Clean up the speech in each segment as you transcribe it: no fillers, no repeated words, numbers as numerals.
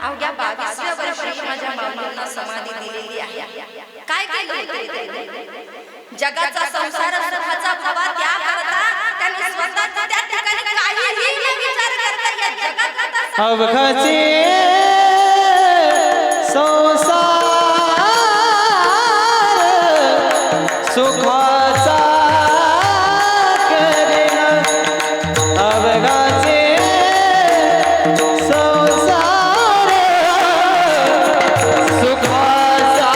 अवघ्या 22व्या वर्षी माझ्या माऊलींना समाधी दिलेली आहे. काय केलं जगाचा संसार सुखाचा व्हावा त्याकरता त्यांनी स्वतःचा त्या ठिकाणी काहीही न विचार करता या जगाचा अवघाचे संसार सुखाचा करेना अवघाचे संसार सुखाचा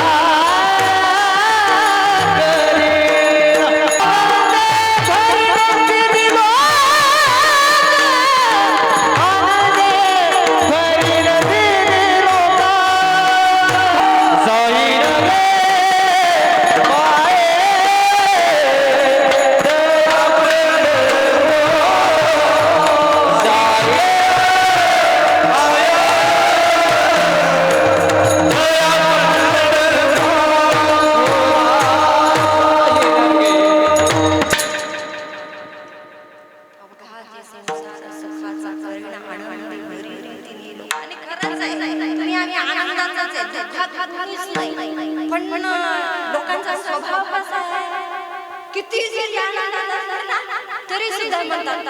लोकांचा स्वभाव कसा आहे किती जरी आनंदात असलं ना तरी सुद्धा म्हणतात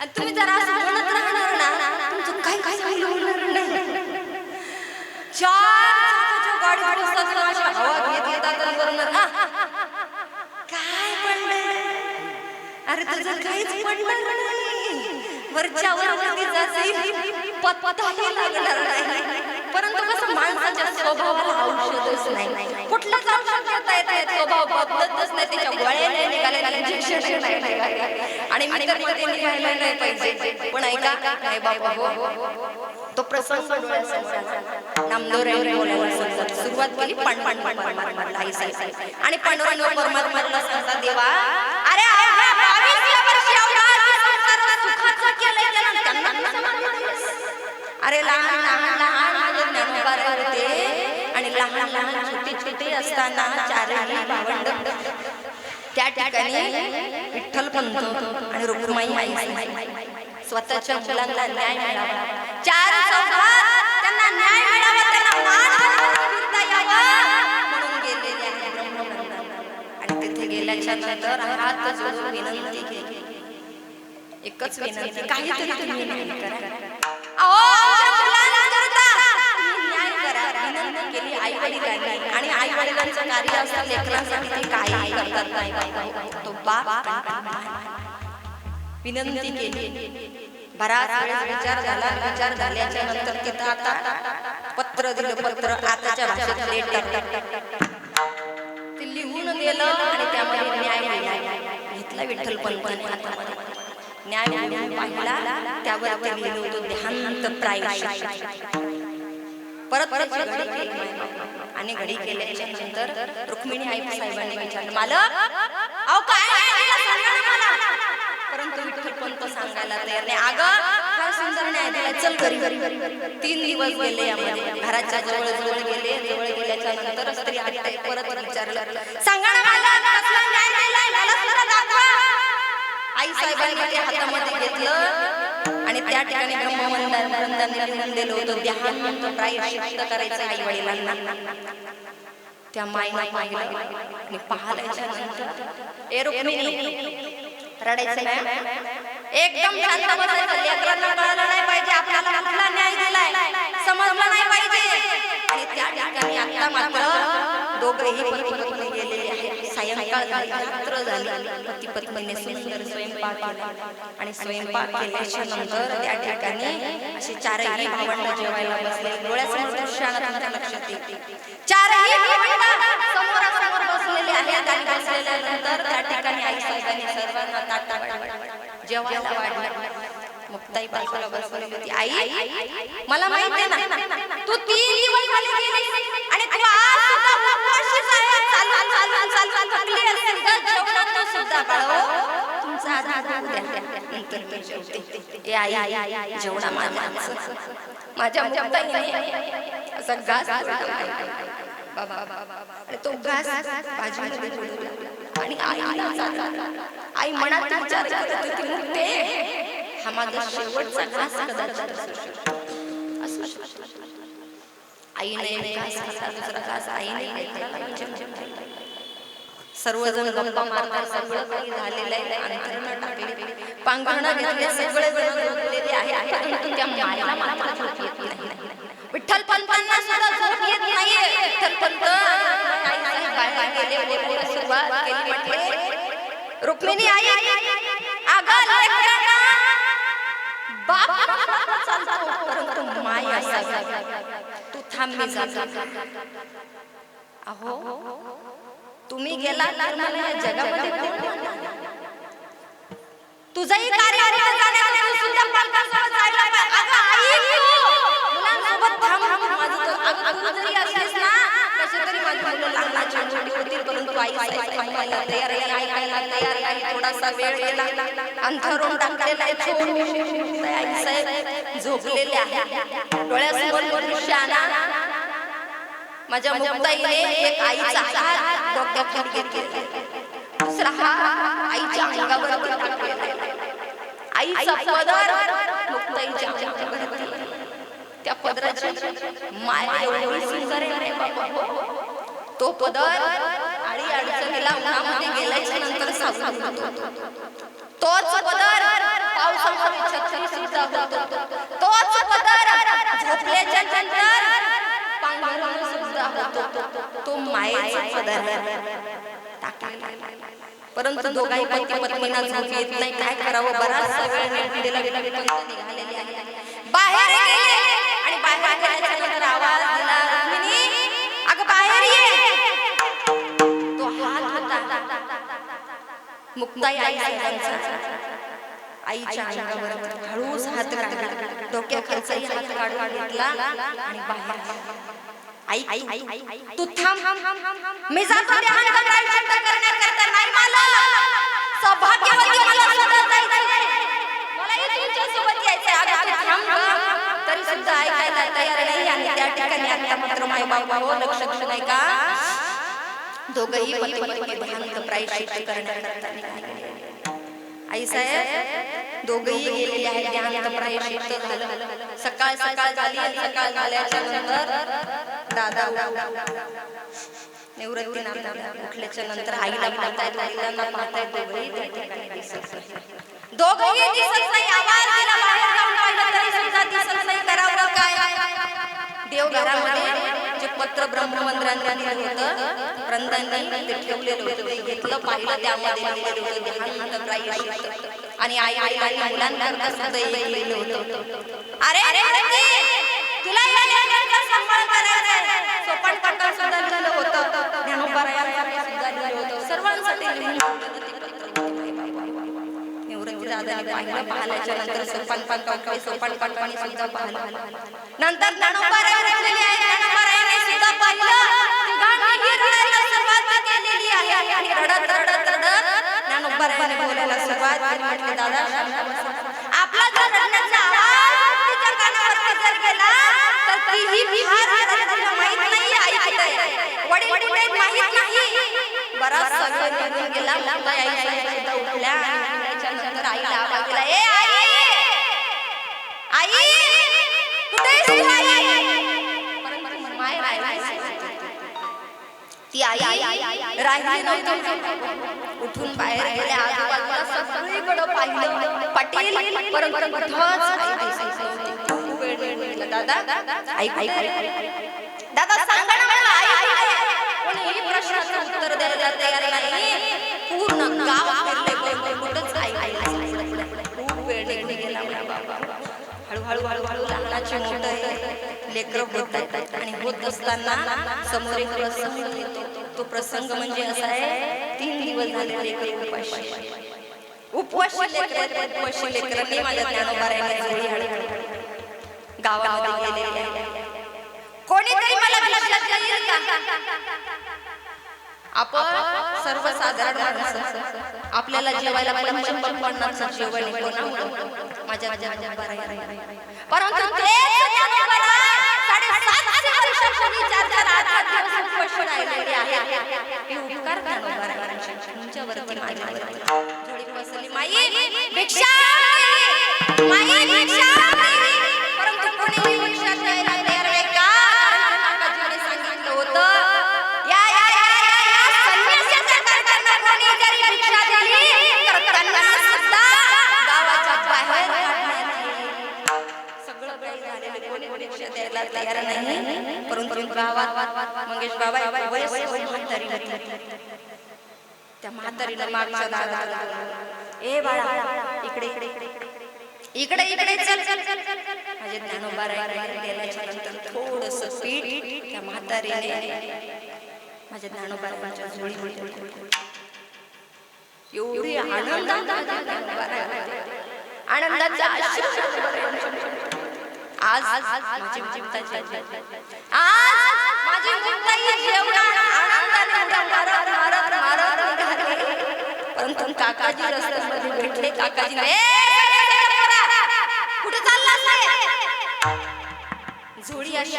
आणि तुम्ही जरा असं म्हणत राहणार ना तुमचं काय काय काय होणार नाही. चार गाडी अशा हवा घेत येतात काय पडलं अरे तुझं काहीच पडलं नाही वरच्या वर पत्ताही लागणार नाही. परंतु कसं माणसाच्या स्वभावाला औषधच नाही कुठलाच औषध घेता येत नाही स्वभाव बदलतच नाही त्याच्या गोळ्या नाही निघालेल्या इंजेक्शन नाही आणि मी तर मध्ये निघायला नाही पाहिजे पण ऐका नाही बाबा हो तो प्रसंग डोळ्यासमोर नामदेवरायांनी बोलायला सुरुवात केली पण आणि पांडुरंग परमात्म्याला सांगता देवा अरे 22व्या वर्षी एवढा संसार सुखाचा केलाय त्यांना अरे लहान माझे ज्ञानोबा होते आणि लहान छोटे असताना चारही भावंड त्या ठिकाणी विठ्ठलपंत आणि रुक्माई आई स्वतःच्या मुलांना न्याय मिळावा चार चौघात त्यांना न्याय मिळावा त्यांना मान फिरता यावा म्हणून गेलेले आहे ब्रह्मवंदन आणि तिथे गेल्याच्या नंतर हात जोडून विनंती केली एकच विनंती काहीतरी तुम्ही न्याय करा आई वडिलांनी आणि आई वडिलांचं कार्य असतं लेकरांसाठी ते काही करतात नाही तो बाप विनंती केली बराच विचार झाल्याच्या नंतर तिथं आता पत्र दिलं पत्र आताच्या भाषेत लेटर ते लिहून दिलं आणि त्यामध्ये न्याय घेतला विठ्ठलपंतांनी हातामध्ये न्याय पाहिला त्यावर ते लिहिलं होतं देहांत प्रायश्चित्त परत आणि घडी केल्याच्या नंतर रुक्मिणी आई साहेबांनी विचारलं मालक अहो काय परंतु विठ्ठलपंत सांगायला तयार नाही अगं फार सुंदर न्याय दिला चल घरी 3 दिवस गेले यामध्ये घराच्या जवळ गेले जवळ गेल्याच्या नंतर स्त्री आत्या परत विचारलं सांगा ना मालक कसला न्याय दिलाय मला सुद्धा दाखवा आई साहेबांनी ते हातामध्ये घेतलं आणि त्या ठिकाणी ब्रह्मवंदनाने लिहून दिलं होतं देहांत प्रायश्चित्त करायचं आई वडिलांना त्या माईने पाहिलं आणि पाहिल्याच्या नंतर ए रुक्मिणी रडायचं नाही एकदम शांत बसायचं लेकरांना कळलं नाही पाहिजे आपल्याला कुठला न्याय दिलाय समजलं नाही पाहिजे आणि त्या ठिकाणी आता मात्र दोघेही पती पत्नी गेलेले आहेत सायंकाळ झाली रात्र झाली पती पत्नीने सुंदर स्वयंपाक केला आणि स्वयंपाक केल्याच्या नंतर त्या ठिकाणी असे चारही भावंड जेवायला बसले डोळ्यासमोर दृश्याला तुमच्या लक्षात येते चारही भावंड समोरासमोर बसलेले आहेत आणि बसलेल्यानंतर त्या ठिकाणी आई साहेबांनी सर्वांना ताटा जेवायला वाढलं मुक्ताई बाजूला बसवली होती आई मला माहिती आहे ना तू 3 दिवस झाले गेली आणि तू आज सुद्धा उपवाशीच आहे चालू थकली असेल ग जेवणात सुद्धा बाळो तुमचा आधार द्या नंतर मी जेवते ए आई जेवणा माझ्या मुक्ताईने असा घास बाबा आणि तो घास भाजीमध्ये ठेवला आणि आई मनात विचार करत होती मुक्ते हा माझा शेवटचा घास कदाचित असू शकतो. आईने एक घास खाल्ला, दुसरा घास आईने खाल्ला. सर्वजण गप्पा मारतात, सगळं काही झालेलं आहे, अंथरुण टाकले, पांघरुण घेतले, सगळे जण झोपलेले आहे, परंतु त्या मायला मात्र झोप येत नाही. विठ्ठल पंतांना सुद्धा झोप येत नाहीये. विठ्ठल पंत आईसाहेब बाहेर गेले, बोलायला सुरुवात केली, म्हटले रुक्मिणी आई अगं लेकरांना बाप चालतो, परंतु माय असावी, तू थांब मी जातो. अहो तुम्ही गेला तर मला या जगामध्ये तुझंही कार्य जाण्यासाठी सुद्धा पालकांसोबत जायला पाहिजे. अगं आई मुलांसोबत थांब, अगं तू जरी असलीस ना कशी तरी माझी मुलं लहान छोटी होतील, परंतु आई थांबायला तयार आहे, ऐकायला तयार आहे. थोडासा वेळ गेला, अंथरुण टाकलेलं आहे, छोटे आई साहेब झोपलेले आहे. डोळ्यासमोर दृश्य आणा, माझ्या मुक्ताईने एक आईचा हात डोक्यावर घेतला, दुसरा हात आईच्या अंगावर टाकलेला, आईचा पदर मुक्ताईच्या अंगावर, त्या पदराची माया एवढी सुंदर आहे बाबा. तो पदर आळी अडचणीला उन्हामध्ये गेल्याच्या नंतर सावरून होतो, तोच पदर पावसामध्ये छत्री सुद्धा होतो, तोच पदर झोपल्याच्या नंतर पांघरुण सुद्धा होतो, तो मायेचा पदर टाकलेला. परंतु दोघाही पती पत्नींना झोप येत नाही, काय करावं. बराचसा वेळ निघालेला निघालेले आहे, बाहेर गेले आणि बाहेर गेल्याच्या नंतर आवाज दिला, रुक्मिणी अगं बाहेर ये. तो हात होता मुक्ताई आईचा, आईच्या अंगावर हळूच हात काढला, डोक्याखालचाही हात काढून घेतला आणि बाहेर. आई तू थांब, मी जातो ध्यान प्रायश्चित्त करण्याकरता. नाही मला सौभाग्यवती, मला सुद्धा जायचंय, मलाही तुमच्या सोबत यायचंय. अगं थांब, तरी सुद्धा ऐकायला तयार नाही. आणि त्या ठिकाणी आता मात्र माय बाबा हो लक्ष नाही का, दोघंही पती पत्नी ध्यान प्रायश्चित्त करण्याकरता निघाले. आई साहेब दोघेही गेलेले आहेत, ध्यान प्रायश्चित्त झालं. सकाळ झाली, सकाळ झाल्याच्या नंतर दादा निवृत्ती उठल्याच्या नंतर आईला पाहतायत, वडिलांना पाहतायत, दोघेही त्या ठिकाणी दिसत नाही. दोघेही दिसत नाही. आवाज दिला, बाहेर जाऊन पाहिलं तरी सुद्धा दिसत नाही. करावं काय. देवघरामध्ये जे पत्र ब्रह्ममंत्र्यांनी दिलं होतं, वृंदांनी ते ठेवलेलं होतं, ते घेतलं, पाहिलं, त्यामध्ये लिहिलेलं होतं ध्यान प्रायश्चित्त. आणि आई मुलांना सुद्धा लिहिलेलं होतं, अरे तुला या लेकराचा सांभाळ करायचा आहे. सोपान पटकन सुद्धा लिहिलं होतं, ज्ञानोबारायांसाठी सुद्धा लिहिलं होतं, सर्वांसाठी लिहिलं होतं. निवृत्ती दादाने पाहिल्याच्या नंतर सोपान पाटपाणी सुद्धा पाहिलं. नंतर ज्ञानोबाराय रचलेली आहे, ज्ञानोबारायाने सुद्धा पाहिलं. तिघांनीही रडायला सुरुवात केलेली आहे आणि रडत ज्ञानोबारायाने बोलायला सुरुवात केली. म्हटले दादा आपला जर रडण्याचा आवाज तिच्या कानावर जर गेला तर तीही फार तिला माहित नाही ऐकतंय, वडील कुठे माहित नाही. बराचसा वेळ निघून गेला, मुक्ताई आईच्या सुद्धा उठल्या आणि त्याच्या नंतर आईला आवाज दिला, ए आई कुठे आहेस तू आई. परंतु माय ती आई राहिली नव्हती, उठून बाहेर गेल्या, आजूबाजूला सगळीकडे पाहिलं, पाटील परंतु कुठंच आई दिसत नव्हती. खूप वेळ निघाला. दादा आई दादा सांगा ना मला आई. कोणीही प्रश्नाचं उत्तर द्यायला तयार नाही. पूर्ण गाव फिरले, कुठंच आई खूप वेळ निघून गेला. हळूहळू लहानाची मोठं लेकरं होत आहेत आणि होत असताना समोर एक प्रसंग येतो. तो प्रसंग म्हणजे असा आहे, 3 दिवस झाले लेकरं उपवाशी लेकरांनी माझ्या ज्ञानोबारायाने जोडी हळूहळू गावामध्ये गेलेली आहे. कोणीतरी मला विचारत येईल का, आपण सर्वसाधारण माणसं, आपल्याला जेवायला 55-50 जेवण बनवतो माझ्या ज्ञानोबारायाने. परंतु तेच ज्ञानोबाराय 750 वर्षापूर्वी 4-8 दिवस उपवास राहिलेले आहे. हे उपकार ज्ञानोबारायांचे तुमच्यावरती माझ्यावरती. जोडी बसली माई भिक्षा माई भिक्षा नाही, परंतु कोणीही भिक्षा द्यायला तयार नाही का? कारण काकाजीने सांगितलं होतं, या या या या या संन्यासाच्या कारखान्यात कोणी जरी भिक्षा दिली तर त्यांना सुद्धा गावाच्या बाहेर काढण्यात येईल. सगळं काही झालेलं, कोणी भिक्षा द्यायला तयार नाही, परंतु गावात मंगेश बाबा वयस्कर म्हातारी होती. त्या म्हातारीनं मागच्या दारात, ए बाळा इकडे इकडे इकडे इकडे चल. माझे ज्ञानोबा रायला गेल्याच्या नंतर थोडंसं पीठ त्या म्हातारीने माझ्या ज्ञानोबाच्या झोळीमध्ये एवढी आनंदाचा आज माझी मुक्ताची आज माझी मुक्ताई जेवढा आनंदाने मारत निघाली, परंतु काकाजी रस्त्यामध्ये भेटले. काकाजी कुठे चाललास नाही? झोळी अशी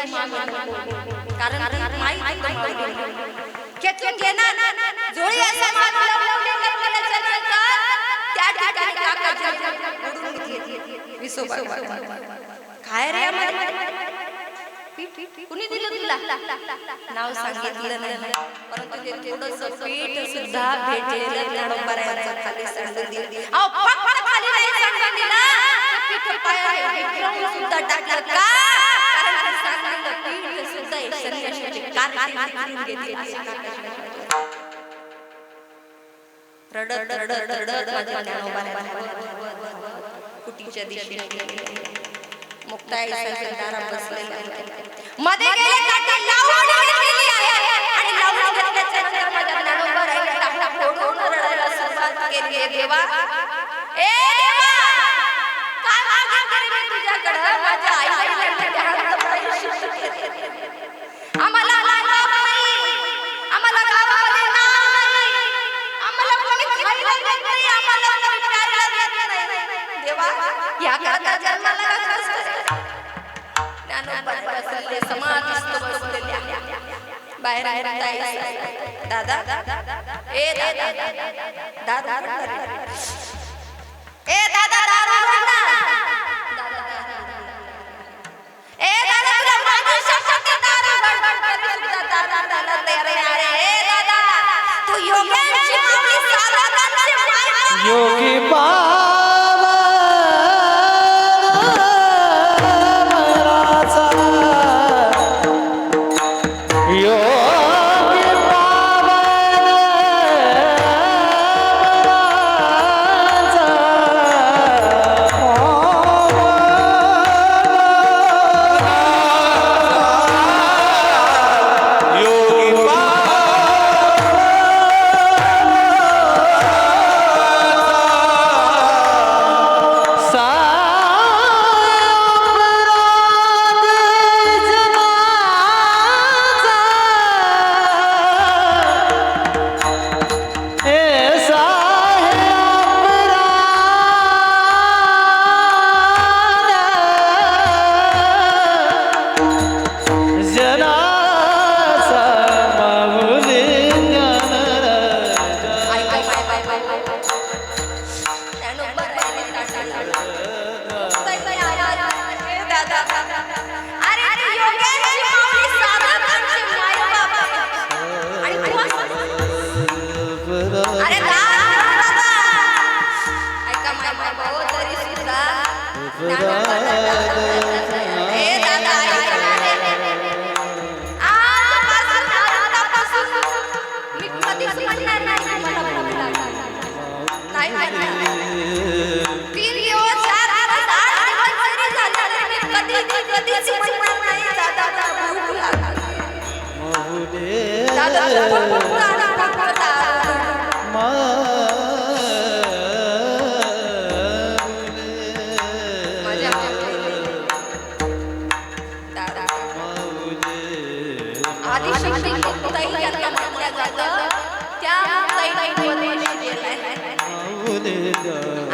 कारण खेचून घेणार झोळी अशा त्या ठिकाणी काकाजी विसोबा काय रे कुणी दिलं तुला? नाव सांगितलं नाही, परंतु ते थोडंसं पीठ सुद्धा भेटलेलं ज्ञानोबारायांचा खाली सांडून दिलं. अहो फक्त खाली नाही सांडून दिलं, पीठ पायावर सुद्धा टाकलं का? कारण सांगितलं पीठ सुद्धा एक संन्याशाची कारकीर्द घेतली. रडत रडत रडत माझ्या ज्ञानोबाराया कुटीच्या दिशेने मुक्ताई दारात बसलेले मध्ये गेले काठी लावून घेतलेली आहे आणि लावून घेतल्याच्या नंतर माझ्या ज्ञानोबाराया टाकला फोडून रडायला सुरुवात केली. देवा ए देवा काय मागितलं मी तुझ्याकडे? माझ्या आईला आम्हाला आम्हाला गावामध्ये नाही, आम्हाला कोणी खायला देत नाही, आम्हाला कोणी प्यायला देत नाही. देवा या काका जन्माला बाहेर दादा ए दादा दादा ए दादा दादा ए दादा तुला माझ्या शब्दाचे दादा दादा तयार आहे. ए दादा तू योग्यांची माऊली साधकांची माय योगी बाबा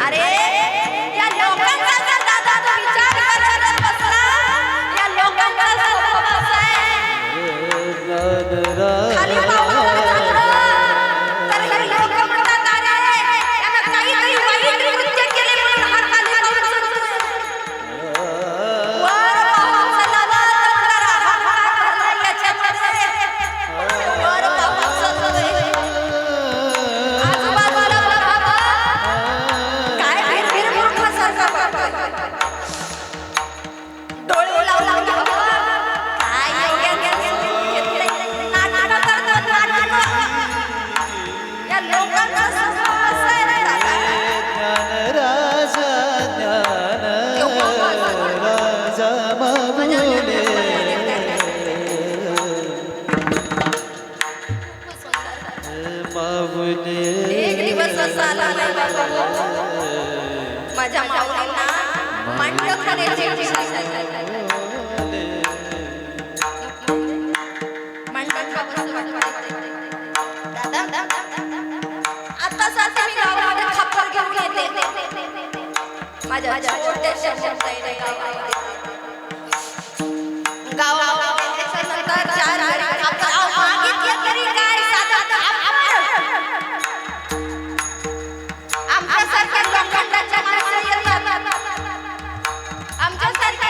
अरे या लोकांचा जर दादा तो विचार करत बसला, या लोकांचा स्वभाव असा आहे खाली पावलं एक दिवस असा आला नाही बाबा, माझ्या माऊलींना मांड खाण्याची इच्छा झाली. मांड खावंसं वाटतं. दादा आता सासरी मी गावामध्ये खापर घेऊन येते. माझ्या छोट्याशा मुक्ताईने गावामध्ये त्याच्यानंतर 4 घरी खापर मागितलं तरी काय साधा आमच्यासारख्या लोखंडाच्या माणसं येतात. आमच्यासारख्या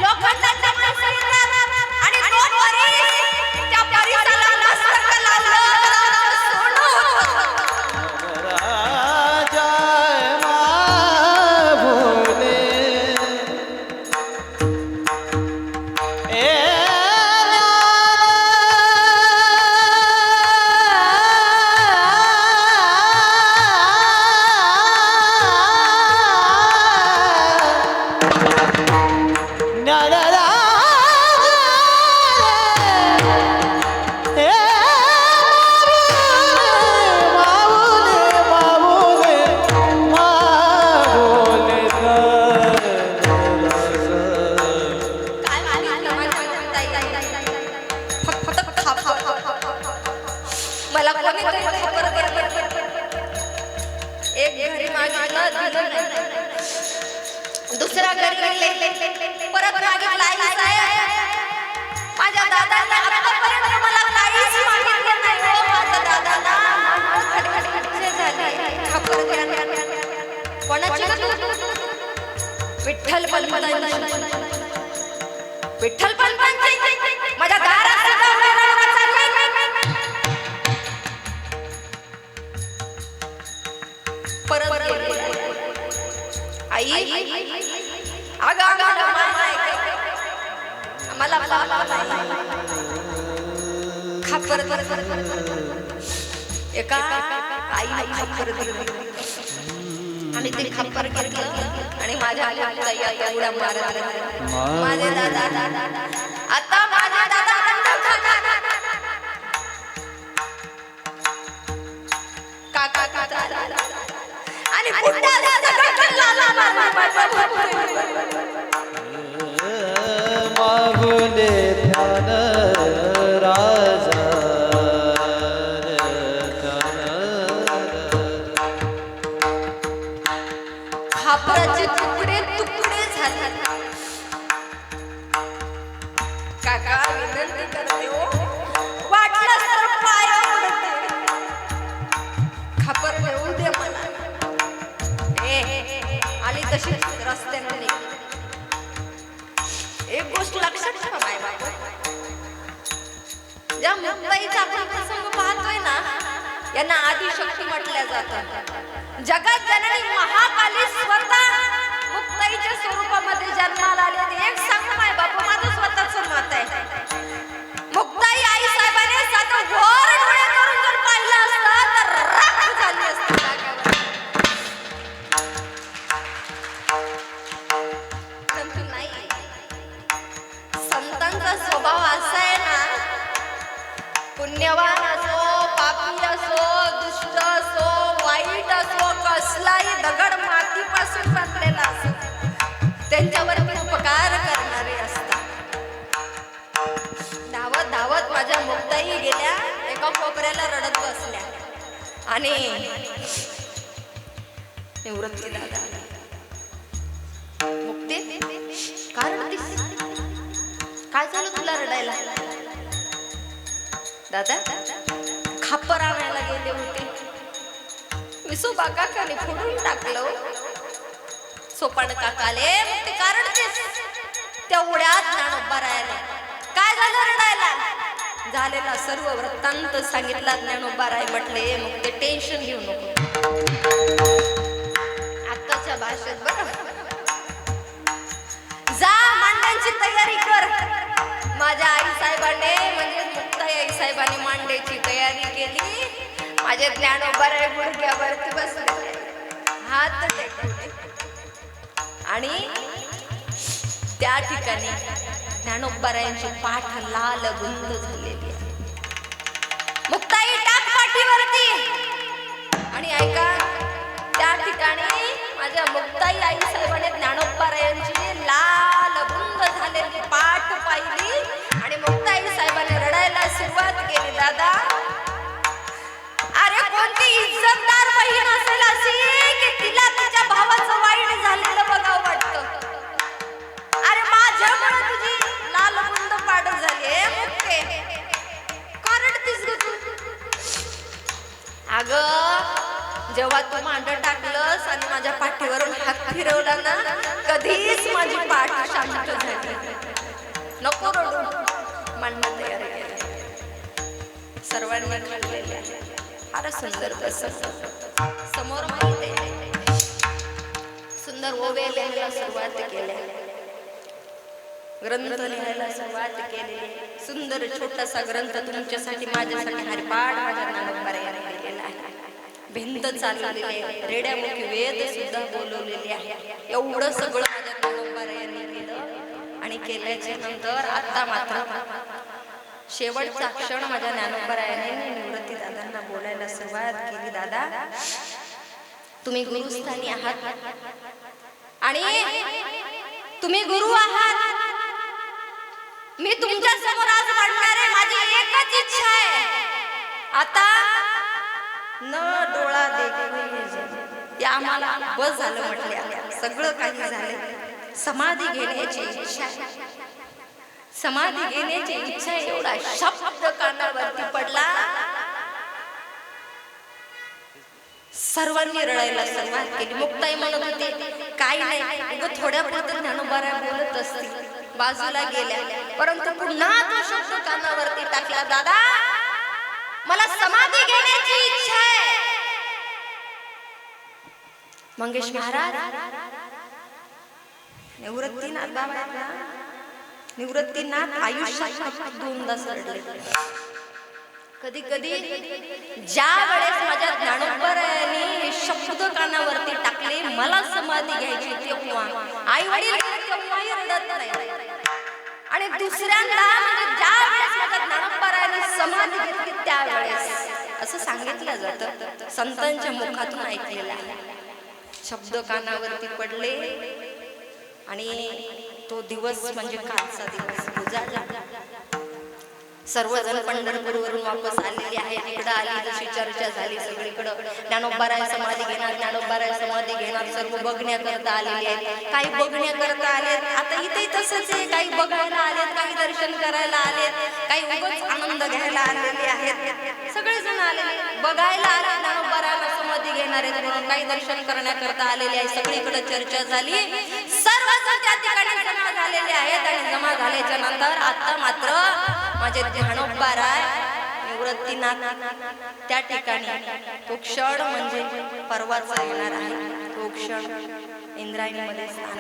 लोखंडाच्या माणसं येतात आणि 2 वर्ष त्या परिसाला मस्तक लावलं सोनं होतं. राजा भोले मला कोणीतरी खबर एक घरी मागितलं दिलं नाही, दुसऱ्या घरी गेले परत मागितलं आई साहेब माझ्या दादांना आतापर्यंत मला काहीच मागितलं नाही हो. माझ्या दादाला खटखटचे झाले खबर द्या. कोणाची विठ्ठल पलपलांची. विठ्ठल पलपलांची माझ्या दारात परत आई अगं मला खापर एका आई खापर आणि ते खापर घेतलं आणि माझ्या उड्या मारत माझे दादा आता माझे दादा काका आणि मागुले ध्यान राजा खापराचे तुकडे तुकडे झाले. काका विनंती करते हो, वाटलं तर पाया पडते, खापर घेऊ दे मला. आली तशी रस्त्याने एक गोष्ट लक्षात ठेवा माय बाबा, ज्या मुक्ताईचा आपण प्रसंग पाहतोय ना यांना आदिशक्ती म्हटल्या जातात. जगात जननी महाकाली स्वतः मुक्ताईच्या स्वरूपामध्ये जन्माला आले. एक सांग माय बाबा, माझं स्वतःच मत आहे, मुक्ताई आई साहेबांनी साधं वर डोळे करून जर पाहिलं असतं तर राख झाली असती जागेवर. परंतु नाही, संतांचा स्वभाव असा आहे ना, पुण्यवान असो पापी असो दुष्ट असो वाईट असो कसलाही दगड मातीपासून बनलेला असो त्यांच्यावरती उपकार करणारे असतात. धावत धावत माझ्या मुक्ताई गेल्या, एका कोपऱ्याला रडत बसल्या आणि निवृत्ती दादा मुक्ती काय रडतीस, काय झालं तुला रडायला? दादा खापर आणायला गेले होते, विसोबा काकाने फोडून टाकलं. सोपान काकाले ते कारण तेवढ्यात ज्ञानोबा राहिले. काय झालं रडायला? झालेला सर्व वृत्तांत सांगितला ज्ञानोबा राय म्हटले मग ते टेन्शन घेऊ नको. आत्ताच्या भाषेत बरं, जा मांडण्याची तयारी कर. माझ्या आई साहेबांनी म्हणजे मुक्ताई आई साहेबांनी मांडण्याची तयारी केली. माझे ज्ञानोबा राय गुडघ्यावरती बसले, हात टेकवले आणि त्या ठिकाणी ज्ञानोबा रायांची पाठ लाल गुंद झालेली आहे. मुक्ताई टाक पाठीवरती. आणि ऐका, त्या ठिकाणी माझ्या मुक्ताई आई साहेबांनी ज्ञानोबारायांची लाल बुंद झालेली पाठ पाहिली आणि मुक्ताई साहेबांनी रडायला सुरुवात केली. दादा, अरे कोणती इज्जतदार बहीण असेल अशी की तिला तिच्या भावाचं वाईट झालेलं बघावं वाटतं. अरे माझ्यामुळे तुझी लाल बुंद पाठ झाली मुक्ते, करडतीस ग तू. अगं, जेव्हा तू मांडं टाकलंस आणि माझ्या पाठीवरून हात फिरवला ना, कधीच माझी पाठ शांत झाली. नको रडू, मांडणं तयार केलं, सर्वांनी खाल्लेले आहे. फार सुंदर प्रसंग समोर माहिती आहे. सुंदर ओवे लिहायला सुरुवात केल्या, ग्रंथ लिहायला सुरुवात केलेली. सुंदर छोटासा ग्रंथ तुमच्यासाठी माझ्यासाठी हरिपाठ माझ्या ज्ञानोबारायांनी लिहिलेला आहे. भिंत चाललेली आहे, रेड्यामुखी वेद सुद्धा बोलवलेले आहे. एवढं सगळं माझ्या ज्ञानोबारायांनी केलं आणि केल्याच्या नंतर आता मात्र शेवटचा क्षण माझ्या ज्ञानोबारायांनी निवृत्ती दादांना बोलायला सुरुवात केली. दादा, तुम्ही गुरुस्थानी आहात आणि तुम्ही गुरु आहात. मी तुमच्या समोर आज वाढणार आहे. माझी एकच इच्छा आहे, आता न डोळा देखील या आम्हाला बस झालं म्हटले, सगळं काही झालं. समाधी घेण्याची इच्छा, समाधी घेण्याची इच्छा. एवढा शब्द कानावरती पडला, सर्वांनी रडायला सुरुवात केली. मुक्ताई म्हणत होते, काही नाही, उगाच थोड्या पुरतं ज्ञानोबाराया बोलत असतील, बाजूला गेल्या. परंतु पुन्हा तो शब्द कानावरती टाकला, दादा, मला समाधी घेण्याची इच्छा आहे. मंगेश महाराज निवृत्तीनाथ बाबा, निवृत्तीनाथ आयुष्यात दोनदा सरडले. कधी कधी ज्या वेळेस माझ्या ज्ञानोबारायांनी शब्द कानावरती टाकले, मला समाधी घ्यायची, तेव्हा आई वडील तेव्हाही रडत नाही. आणि दुसऱ्यांदा म्हणजे ज्या वेळेस माझ्या ज्ञानोबारायांनी समाधी घेतली त्यावेळेस असं सांगितलं जातं, संतांच्या मुखातून ऐकलेलं आहे. शब्द कानावरती पडले आणि तो दिवस म्हणजे कालचा दिवस उजाडला. सर्वजण पंढरपूरवरून वापस आलेले आहे. इकडं आली जशी चर्चा झाली सगळीकडं, ज्ञानोबाराया समाधी घेणार, ज्ञानोबाराया समाधी घेणार, सर्व बघण्याकरता आलेले आहेत. काही बघण्याकरता आलेत, आता इथे तसंच आहे, काही बघायला आलेत, काही दर्शन करायला आलेत, काही उगाच आनंद घ्यायला आलेले आहेत. सगळेजण आले, बघायला आले, ज्ञानोबाराया समाधी घेणार आहेत म्हणून काही दर्शन करण्याकरता आलेले आहे. सगळीकडे चर्चा झाली, सर्वजण त्या ठिकाणी जमा झालेले आहेत. आणि जमा झाल्याच्या नंतर आता मात्र माझे ज्ञानोबाराय निवृत्तीनाथ त्या ठिकाणी तो क्षण म्हणजे परवाचा येणार आहे. तो क्षण इंद्रायणीमध्ये स्नान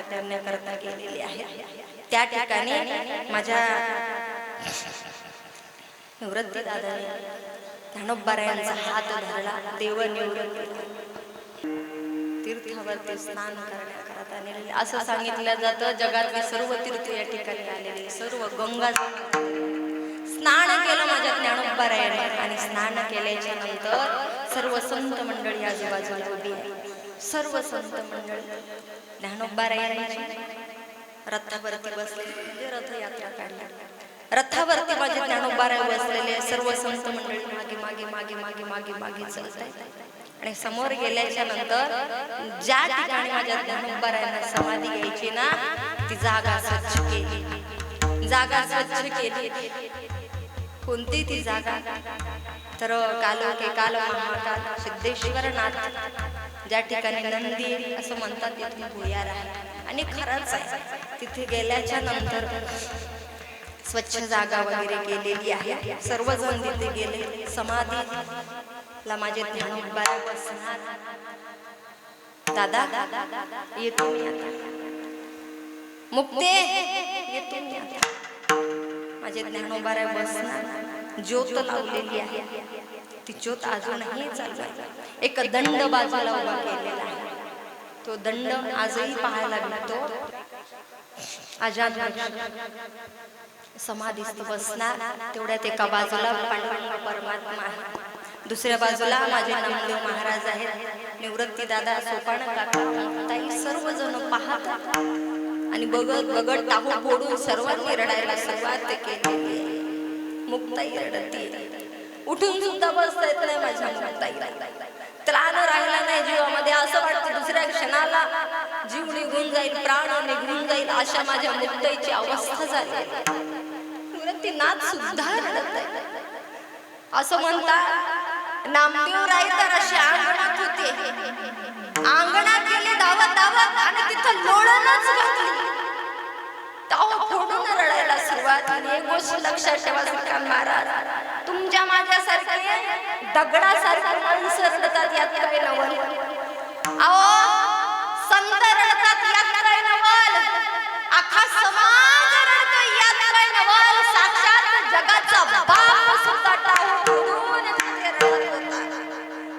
करण्याकरता गेलेले आहे. त्या ठिकाणी माझ्या निवृत्ती दादाने ज्ञानोबारायांचा हात धरला. देव निवृत्ती तीर्थावरती स्नान करण्याकरता नेले. असं सांगितलं जातं, जगातले सर्व तीर्थ या ठिकाणी आलेले, सर्व गंगा स्नान केलं माझ्या ज्ञानोबारायाने. आणि स्नान केल्याच्या नंतर सर्व संत मंडळी आजूबाजूला उभी आहे. सर्व संत मंडळी ज्ञानोबारायांची रथावरती बसले, म्हणजे रथयात्रा काढली. रथावरती माझे ज्ञानोबाराय बसलेले, सर्व संत मंडळी मागे मागे मागे मागे मागे मागे चालत आहेत. आणि समोर गेल्याच्या नंतर ज्या ठिकाणी माझ्या ज्ञानोबारायांना समाधी घ्यायची ना, ती जागा स्वच्छ केली. जागा स्वच्छ केली. कोणती ती जागा? तर कालोके काल महाकाल सिद्धेश्वरनाथ, ज्या ठिकाणी नंदी असं म्हणतात, तिथे भुयार आहे. आणि खरंच आहे, तिथे गेल्याच्या नंतर स्वच्छ जागा वगैरे केलेली आहे. सर्वजण तिथे गेले. समाधीला माझे ज्ञानोबाराय बसणार. दादा येतो मी आता, मुक्ते येतो मी आता. माझे ज्ञानोबाराय बसणार. ज्योत लावलेली आहे, ती ज्योत अजूनही चालू आहे. एक दंड बाजूला उभा केलेला आहे. तो दंड आजही पाहायला मिळतो. अजान समाधीस्थ बसणार. तेवढ्यात एका बाजूला परमात्मा आहे. दुसऱ्या बाजूला माझे नामदेव महाराज आहेत, निवृत्ती दादा, सोपान काका, ताई सर्वजण पाहतात आणि बघत बघत टाकू फोडून सर्वांनी रडायला सुरुवात केली. मुक्ताई रडते, उठून सुद्धा बसता येत नाही माझ्या मुक्ताईला. त्राण राहिला नाही जीवामध्ये, असं वाटतं दुसऱ्या क्षणाला जीव निघून जाईल, प्राण निघून जाईल, अशा माझ्या मुक्ताईची अवस्था झाली. निवृत्ती नाथ सुद्धा रडत आहे. असं म्हणतात नामदेव राय तर अशी अंगणात होते, अंगणात गेले धावत धावत आणि तिथं लोळणच घातली. तेव्हा फोडून रडायला सुरुवात. आणि एक गोष्ट लक्षात ठेवा श्रीकांत महाराज, तुमच्या माझ्यासारखे दगडासारखे माणसं रडतात यात काय नवल. अहो संत रडतात यात काय नवल, अख्खा समाज रडतो यात काय नवल. साक्षात जगाचा बाप सुद्धा टाळून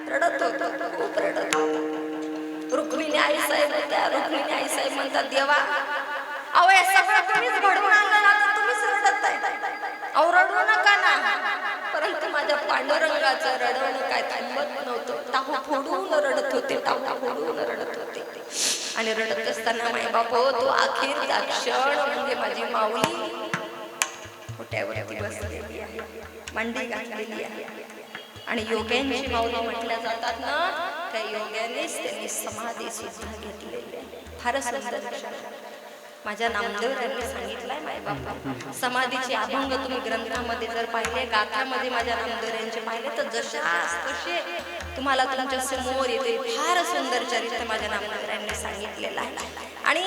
रडत होता, खूप रडत होता. रुक्मिणी आई साहेब होत्या. रुक्मिणी आई साहेब म्हणतात देवा अहो हे सगळं तुम्हीच घडवून आणलं ना, तर तुम्हीच रडत आहे, अहो रडू नका ना. परंतु माझ्या पांडुरंगाचं रडवणं काय थांबत नव्हतं. टाहू फोडून रडत होते, टाहू फोडून रडत होते. आणि रडत असताना माय बाप हो तो अखेरचा क्षण म्हणजे माझी माऊली खोट्यावरती बसलेली आहे, मांडी घातलेली आहे. आणि योग्यांची माऊली म्हटल्या जातात ना, त्या योग्यानेच त्यांनी समाधी सुद्धा घेतलेली आहे. फारच सुंदर क्षण माझ्या नामदेवरांनी सांगितलंय माय बापा. समाधीचे अभंग तुम्ही ग्रंथामध्ये जर पाहिले, गाथामध्ये माझ्या नामदेवरांचे पाहिले, तर जशास तसे तुम्हाला तुमच्या समोर येते. फार सुंदर चरित्र माझ्या नामदेवरांनी सांगितलेलं आहे. आणि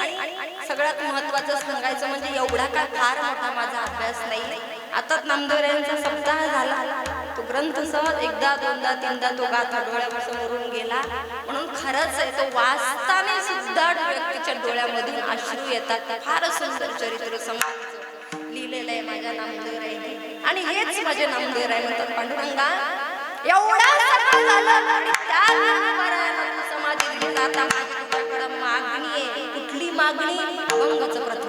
सगळ्यात महत्वाचं सांगायचं म्हणजे एवढा काय फार मोठा माझा अभ्यास नाही. आताच नामदेवरांचा सप्ताह झाला, तो ग्रंथ सहज एकदा दोनदा तीनदा तो गाथा डोळ्यासमोरून गेला. म्हणून खरंच आहे तो वाचताना सुद्धा व्यक्तीच्या डोळ्यामधून अश्रू येतात. फार सुंदर चरित्र समाधीचं लिहिलेलं आहे माझ्या नामदेवरायांनी. आणि हेच माझे नामदेवराय म्हणतात पांडुरंगा एवढा सगळं झालं आणि त्या समाधी दिली. आता माझी तुझ्याकडे मागणी आहे. कुठली मागणी? अभंगाचं प्रथम